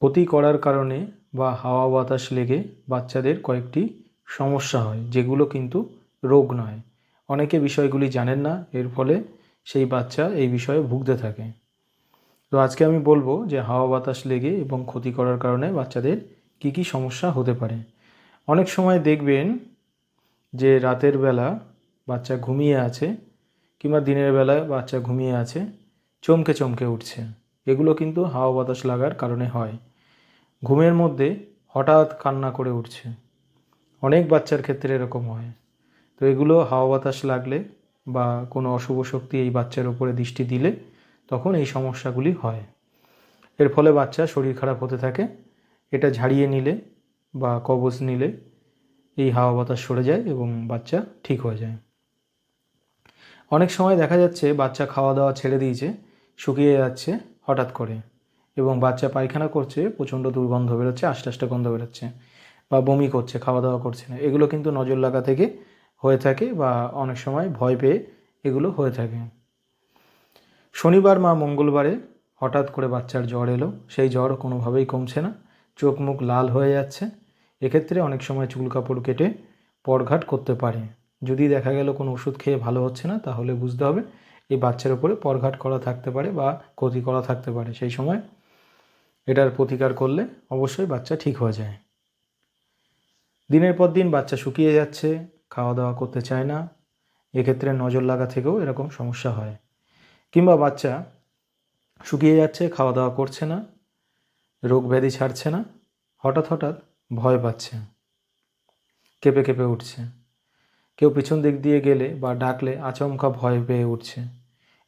ক্ষতি করার কারণে বা হাওয়া বাতাস লেগে বাচ্চাদের কয়েকটি সমস্যা হয়, যেগুলো কিন্তু রোগ নয়। অনেকে বিষয়গুলি জানেন না, এর ফলে সেই বাচ্চা এই বিষয়ে ভুগতে থাকে। তো আজকে আমি বলবো যে হাওয়া বাতাস লেগে এবং ক্ষতি করার কারণে বাচ্চাদের কি কি সমস্যা হতে পারে। অনেক সময় দেখবেন যে রাতের বেলা বাচ্চা ঘুমিয়ে আছে কিংবা দিনের বেলায় বাচ্চা ঘুমিয়ে আছে, চমকে চমকে উঠছে। এগুলো কিন্তু হাওয়া বাতাস লাগার কারণে হয়। ঘুমের মধ্যে হঠাৎ কান্না করে উঠছে, অনেক বাচ্চার ক্ষেত্রে এরকম হয়। তো এগুলো হাওয়া বাতাস লাগলে বা কোনো অশুভ শক্তি এই বাচ্চার উপরে দৃষ্টি দিলে তখন এই সমস্যাগুলি হয়। এর ফলে বাচ্চা শরীর খারাপ হতে থাকে। এটা ঝাড়িয়ে নিলে বা কবজ নিলে এই হাওয়া বাতাস সরে যায় এবং বাচ্চা ঠিক হয়ে যায়। অনেক সময় দেখা যাচ্ছে বাচ্চা খাওয়া দাওয়া ছেড়ে দিয়েছে, শুকিয়ে যাচ্ছে হঠাৎ করে, এবং বাচ্চা পায়খানা করছে, প্রচণ্ড দুর্গন্ধ বেরোচ্ছে, আস্তে আস্তে গন্ধ বেরোচ্ছে, বা বমি করছে, খাওয়া দাওয়া করছে না। এগুলো কিন্তু নজর লাগা থেকে হয়ে থাকে বা অনেক সময় ভয় পেয়ে এগুলো হয়ে থাকে। শনিবার বা মঙ্গলবারে হঠাৎ করে বাচ্চার জ্বর এলো, সেই জ্বর কোনোভাবেই কমছে না, চোখ মুখ লাল হয়ে যাচ্ছে। এক্ষেত্রে অনেক সময় চুল কাপড় কেটে পরঘাট করতে পারে। যদি দেখা গেল কোনো ওষুধ খেয়ে ভালো হচ্ছে না, তাহলে বুঝতে হবে এই বাচ্চার উপরে পরঘাট করা থাকতে পারে বা ক্ষতি করা থাকতে পারে। সেই সময় এটার প্রতিকার করলে অবশ্যই বাচ্চা ঠিক হয়ে যায়। দিনের পর দিন বাচ্চা শুকিয়ে যাচ্ছে, খাওয়া দাওয়া করতে চায় না, এক্ষেত্রে নজর লাগা থেকেও এরকম সমস্যা হয়। কিংবা বাচ্চা শুকিয়ে যাচ্ছে, খাওয়া দাওয়া করছে না, রোগ ব্যাধি ছাড়ছে না, হঠাৎ হঠাৎ ভয় পাচ্ছে, কেঁপে কেঁপে উঠছে, কেউ পিছন দিক দিয়ে গেলে বা ডাকলে আচমকা ভয় পেয়ে উঠছে।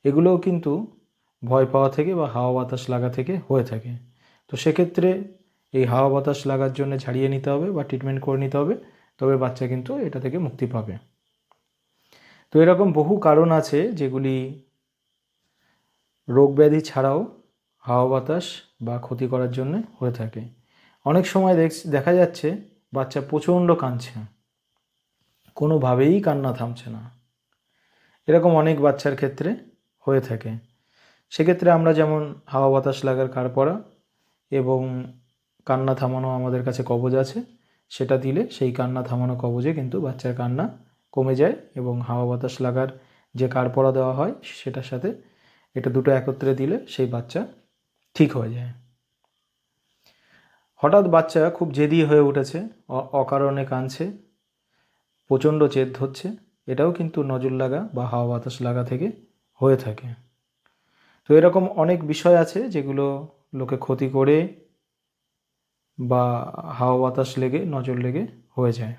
এগুলোও কিন্তু ভয় পাওয়া থেকে বা হাওয়া বাতাস লাগা থেকে হয়ে থাকে। তো সেক্ষেত্রে এই হাওয়া বাতাস লাগার জন্য ঝাড়িয়ে নিতে হবে বা ট্রিটমেন্ট করে নিতে হবে, তবে বাচ্চা কিন্তু এটা থেকে মুক্তি পাবে। তো এরকম বহু কারণ আছে যেগুলি রোগ ব্যাধি ছাড়াও হাওয়া বাতাস বা ক্ষতি করার জন্য হয়ে থাকে। অনেক সময় দেখা যাচ্ছে বাচ্চা প্রচণ্ড কাঁদছে, কোনোভাবেই কান্না থামছে না। এরকম অনেক বাচ্চার ক্ষেত্রে হয়ে থাকে। সেক্ষেত্রে আমরা যেমন হাওয়া বাতাস লাগার কারপরা এবং কান্না থামানো আমাদের কাছে কবজ আছে, সেটা দিলে সেই কান্না থামানো কবজে কিন্তু বাচ্চার কান্না কমে যায়, এবং হাওয়া বাতাস লাগার যে কারপরা দেওয়া হয় সেটার সাথে এটা দুটো একত্রে দিলে সেই বাচ্চা ঠিক হয়ে যায়। হঠাৎ বাচ্চা খুব জেদি হয়ে উঠেছে, অকারণে কাঁদছে, প্রচণ্ড জেদ ধরছে, এটাও কিন্তু নজর লাগা বা হাওয়া বাতাস লাগা থেকে হয়ে থাকে। তো এরকম অনেক বিষয় আছে যেগুলো লোকে ক্ষতি করে বা হাওয়া বাতাস লেগে নজর লেগে হয়ে যায়।